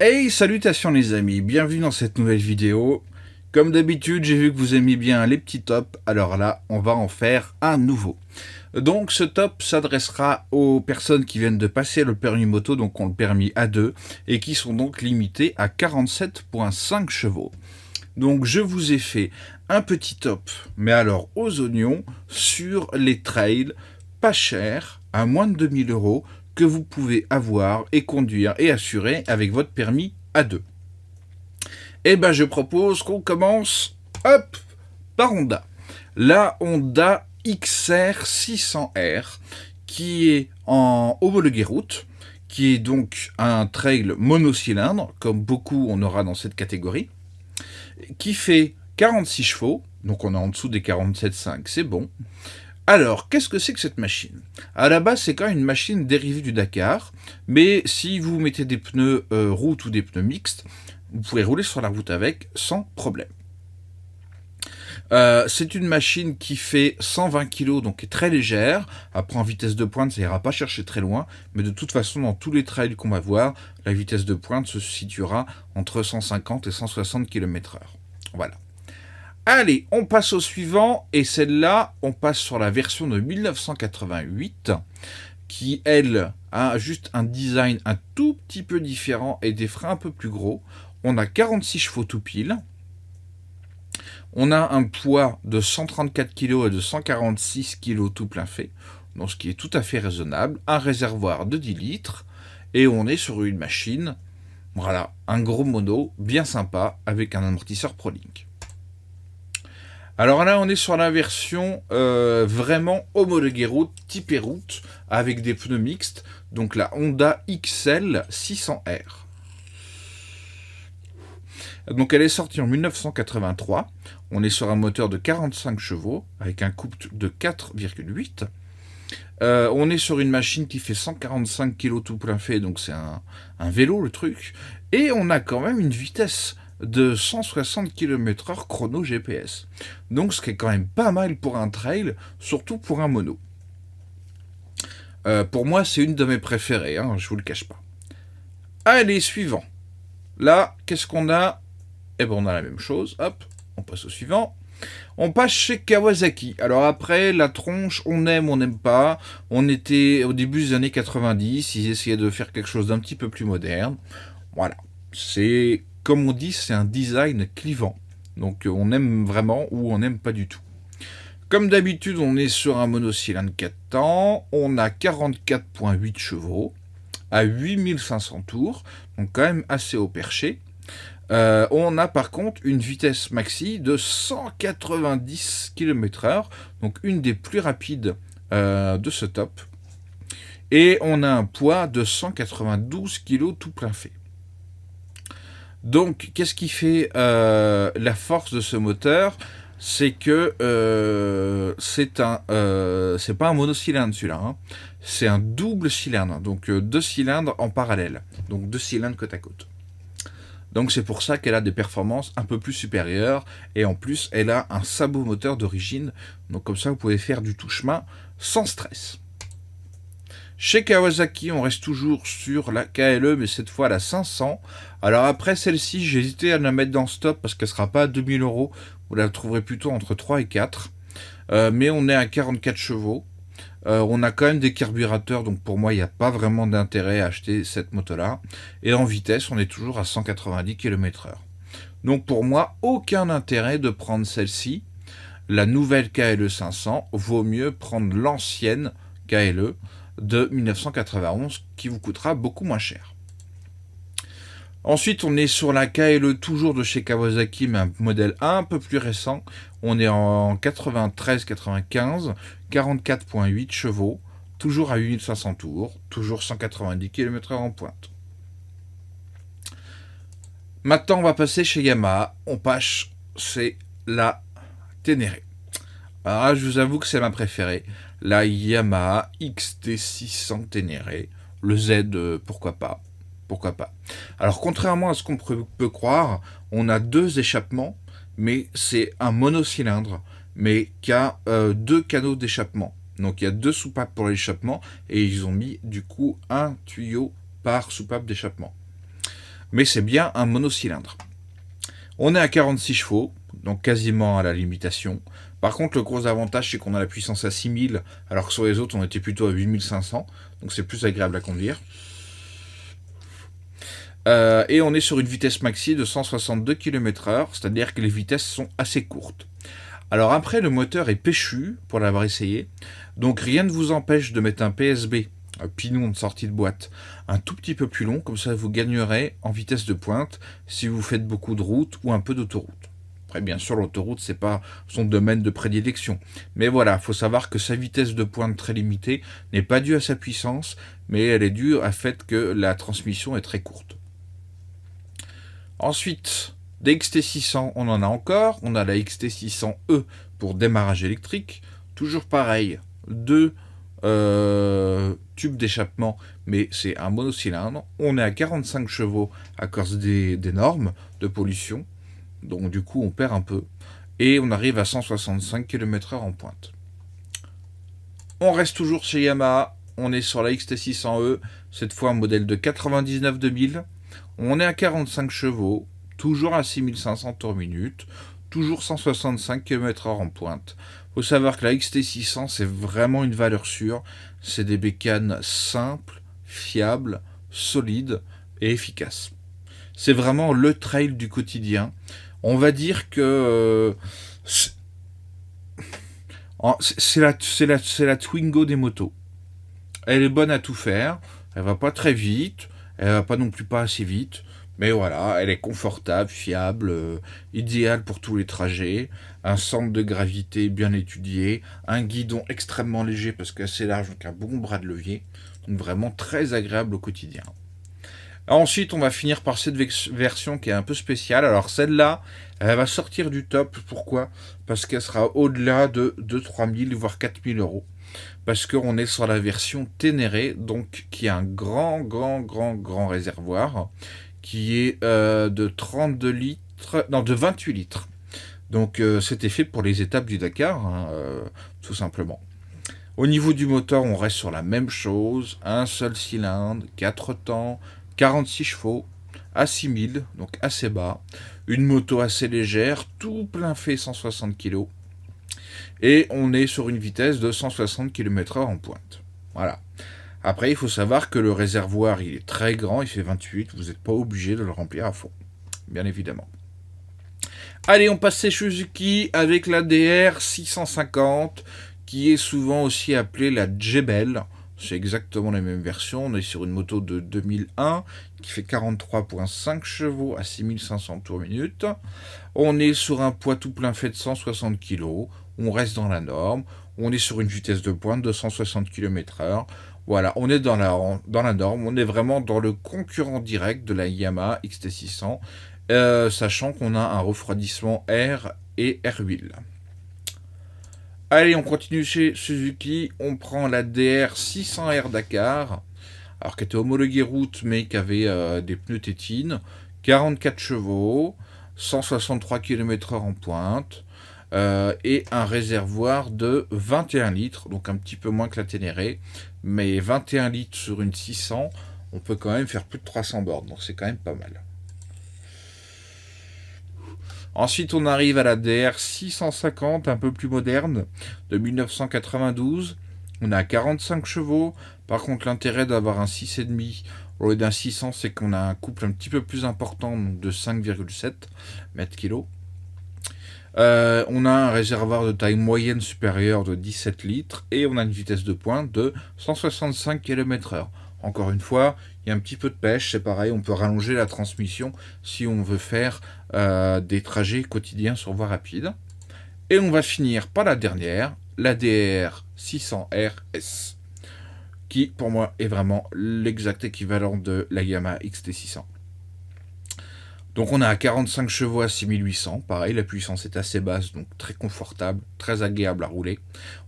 Hey, salutations les amis, bienvenue dans cette nouvelle vidéo. Comme d'habitude, j'ai vu que vous aimiez bien les petits tops, alors là, on va en faire un nouveau. Donc ce top s'adressera aux personnes qui viennent de passer le permis moto, donc ont le permis A2, et qui sont donc limitées à 47,5 chevaux. Donc je vous ai fait un petit top, mais alors aux oignons, sur les trails pas chers, à moins de 2000 euros, que vous pouvez avoir et conduire et assurer avec votre permis A2. Et ben je propose qu'on commence, hop, par Honda. La Honda XR 600R, qui est en homologué route, qui est donc un trail monocylindre, comme beaucoup on aura dans cette catégorie, qui fait 46 chevaux, donc on est en dessous des 47,5, c'est bon. Alors, qu'est-ce que c'est que cette machine? À la base, c'est quand même une machine dérivée du Dakar, mais si vous mettez des pneus route ou des pneus mixtes, vous pouvez rouler sur la route avec sans problème. C'est une machine qui fait 120 kg, donc est très légère. Après, en vitesse de pointe, ça ira pas chercher très loin, mais de toute façon, dans tous les trails qu'on va voir, la vitesse de pointe se situera entre 150 et 160 km/h. Voilà. Allez, on passe au suivant, et celle-là, on passe sur la version de 1988, qui, elle, a juste un design un tout petit peu différent et des freins un peu plus gros. On a 46 chevaux tout pile. On a un poids de 134 kg et de 146 kg tout plein fait, donc ce qui est tout à fait raisonnable. Un réservoir de 10 litres, et on est sur une machine, voilà, un gros mono, bien sympa, avec un amortisseur ProLink. Alors là, on est sur la version vraiment homologuée route, typée route, avec des pneus mixtes, donc la Honda XL 600R. Donc elle est sortie en 1983, on est sur un moteur de 45 chevaux, avec un couple de 4,8. On est sur une machine qui fait 145 kg tout plein fait, donc c'est un vélo le truc, et on a quand même une vitesse de 160 km/h chrono GPS. Donc ce qui est quand même pas mal pour un trail, surtout pour un mono. Pour moi, c'est une de mes préférées, hein, je vous le cache pas. Allez, suivant. Là, qu'est-ce qu'on a? Eh ben, on a la même chose. Hop, on passe au suivant. On passe chez Kawasaki. Alors après, la tronche, on aime, on n'aime pas. On était au début des années 90, ils essayaient de faire quelque chose d'un petit peu plus moderne. Voilà. C'est, comme on dit, c'est un design clivant. Donc on aime vraiment ou on n'aime pas du tout. Comme d'habitude, on est sur un monocylindre 4 temps. On a 44,8 chevaux à 8500 tours. Donc quand même assez haut perché. On a par contre une vitesse maxi de 190 km/h, donc une des plus rapides de ce top. Et on a un poids de 192 kg tout plein fait. Donc, qu'est-ce qui fait la force de ce moteur? C'est que c'est pas un monocylindre celui-là, hein. C'est un double cylindre, donc deux cylindres en parallèle, donc deux cylindres côte à côte. Donc c'est pour ça qu'elle a des performances un peu plus supérieures, et en plus elle a un sabot moteur d'origine, donc comme ça vous pouvez faire du tout chemin sans stress. Chez Kawasaki, on reste toujours sur la KLE, mais cette fois la 500. Alors après celle-ci, j'ai hésité à la mettre dans stop parce qu'elle ne sera pas à 2000 euros, vous la trouverez plutôt entre 3 et 4. Mais on est à 44 chevaux. On a quand même des carburateurs, donc pour moi il n'y a pas vraiment d'intérêt à acheter cette moto-là. Et en vitesse, on est toujours à 190 km/h. Donc pour moi, aucun intérêt de prendre celle-ci. La nouvelle KLE 500, vaut mieux prendre l'ancienne KLE de 1991 qui vous coûtera beaucoup moins cher. Ensuite, on est sur la KLE toujours de chez Kawasaki, mais un modèle un peu plus récent. On est en 93-95, 44,8 chevaux, toujours à 8500 tours, toujours 190 km/h en pointe. Maintenant, on va passer chez Yamaha. On passe, c'est la Ténéré. Alors là, je vous avoue que c'est ma préférée. La Yamaha XT600 Ténéré. Le Z, pourquoi pas. Pourquoi pas. Alors, contrairement à ce qu'on peut croire, on a deux échappements, mais c'est un monocylindre, mais qui a deux canaux d'échappement. Donc, il y a deux soupapes pour l'échappement, et ils ont mis, du coup, un tuyau par soupape d'échappement. mais c'est bien un monocylindre. On est à 46 chevaux, donc quasiment à la limitation. Par contre, le gros avantage, c'est qu'on a la puissance à 6000, alors que sur les autres, on était plutôt à 8500, donc c'est plus agréable à conduire. Et on est sur une vitesse maxi de 162 km/h, c'est-à-dire que les vitesses sont assez courtes. Alors après, le moteur est péchu, pour l'avoir essayé, donc rien ne vous empêche de mettre un PSB, un pignon de sortie de boîte, un tout petit peu plus long, comme ça vous gagnerez en vitesse de pointe si vous faites beaucoup de route ou un peu d'autoroute. Après, bien sûr, l'autoroute, c'est pas son domaine de prédilection. Mais voilà, il faut savoir que sa vitesse de pointe très limitée n'est pas due à sa puissance, mais elle est due au fait que la transmission est très courte. Ensuite, des XT600, on en a encore. On a la XT600E pour démarrage électrique. Toujours pareil, deux tubes d'échappement, mais c'est un monocylindre. On est à 45 chevaux à cause des normes de pollution. Donc du coup, on perd un peu. Et on arrive à 165 km/h en pointe. On reste toujours chez Yamaha. On est sur la XT600E, cette fois un modèle de 99-2000. On est à 45 chevaux, toujours à 6500 tours minute, toujours 165 km/h en pointe. Il faut savoir que la XT600, c'est vraiment une valeur sûre. C'est des bécanes simples, fiables, solides et efficaces. C'est vraiment le trail du quotidien. On va dire que c'est la Twingo des motos. Elle est bonne à tout faire. Elle va pas très vite. Elle va pas non plus pas assez vite. Mais voilà, elle est confortable, fiable, idéale pour tous les trajets. Un centre de gravité bien étudié. Un guidon extrêmement léger parce qu'elle est assez large, donc un bon bras de levier. Donc vraiment très agréable au quotidien. Ensuite, on va finir par cette version qui est un peu spéciale. Alors celle-là, elle va sortir du top. Pourquoi? Parce qu'elle sera au-delà de 3000 voire 4000 euros. Parce qu'on est sur la version Ténéré, donc qui a un grand réservoir, qui est de 32 litres, non de 28 litres. Donc c'était fait pour les étapes du Dakar, hein, tout simplement. Au niveau du moteur, on reste sur la même chose, un seul cylindre, 4 temps, 46 chevaux, à 6000, donc assez bas, une moto assez légère, tout plein fait 160 kg, et on est sur une vitesse de 160 km/h en pointe. Voilà. Après, il faut savoir que le réservoir, il est très grand, il fait 28, vous n'êtes pas obligé de le remplir à fond, bien évidemment. Allez, on passe chez Suzuki avec la DR 650, qui est souvent aussi appelée la Jebel. C'est exactement la même version. On est sur une moto de 2001 qui fait 43,5 chevaux à 6500 tours minute. On est sur un poids tout plein fait de 160 kg. On reste dans la norme. On est sur une vitesse de pointe de 160 km/h. Voilà, on est dans la norme. On est vraiment dans le concurrent direct de la Yamaha XT600, sachant qu'on a un refroidissement air et air huile. Allez, on continue chez Suzuki, on prend la DR 600R Dakar, alors qui était homologuée route mais qui avait des pneus tétines, 44 chevaux, 163 km/h en pointe, et un réservoir de 21 litres, donc un petit peu moins que la Ténéré, mais 21 litres sur une 600, on peut quand même faire plus de 300 bornes, donc c'est quand même pas mal. Ensuite, on arrive à la DR 650, un peu plus moderne, de 1992. On a 45 chevaux. Par contre, l'intérêt d'avoir un 6,5 au lieu d'un 600, c'est qu'on a un couple un petit peu plus important, donc de 5,7 mètres-kg. On a un réservoir de taille moyenne supérieure de 17 litres et on a une vitesse de pointe de 165 km/h. Encore une fois, il y a un petit peu de pêche, c'est pareil, on peut rallonger la transmission si on veut faire des trajets quotidiens sur voie rapide. Et on va finir par la dernière, la DR 600RS, qui pour moi est vraiment l'exact équivalent de la Yamaha XT600. Donc on a 45 chevaux à 6800, pareil, la puissance est assez basse, donc très confortable, très agréable à rouler.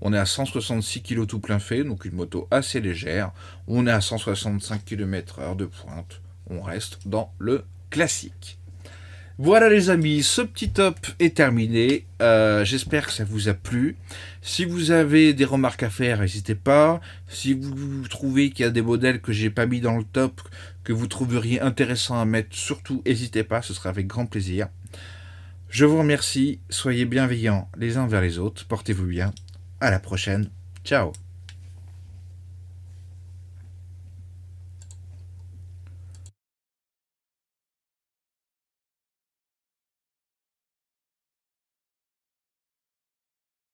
On est à 166 kg tout plein fait, donc une moto assez légère. On est à 165 km/h de pointe, on reste dans le classique. Voilà les amis, ce petit top est terminé. J'espère que ça vous a plu. Si vous avez des remarques à faire, n'hésitez pas. Si vous trouvez qu'il y a des modèles que j'ai pas mis dans le top, que vous trouveriez intéressant à mettre, surtout n'hésitez pas, ce sera avec grand plaisir. Je vous remercie, soyez bienveillants les uns vers les autres, portez-vous bien. À la prochaine, ciao.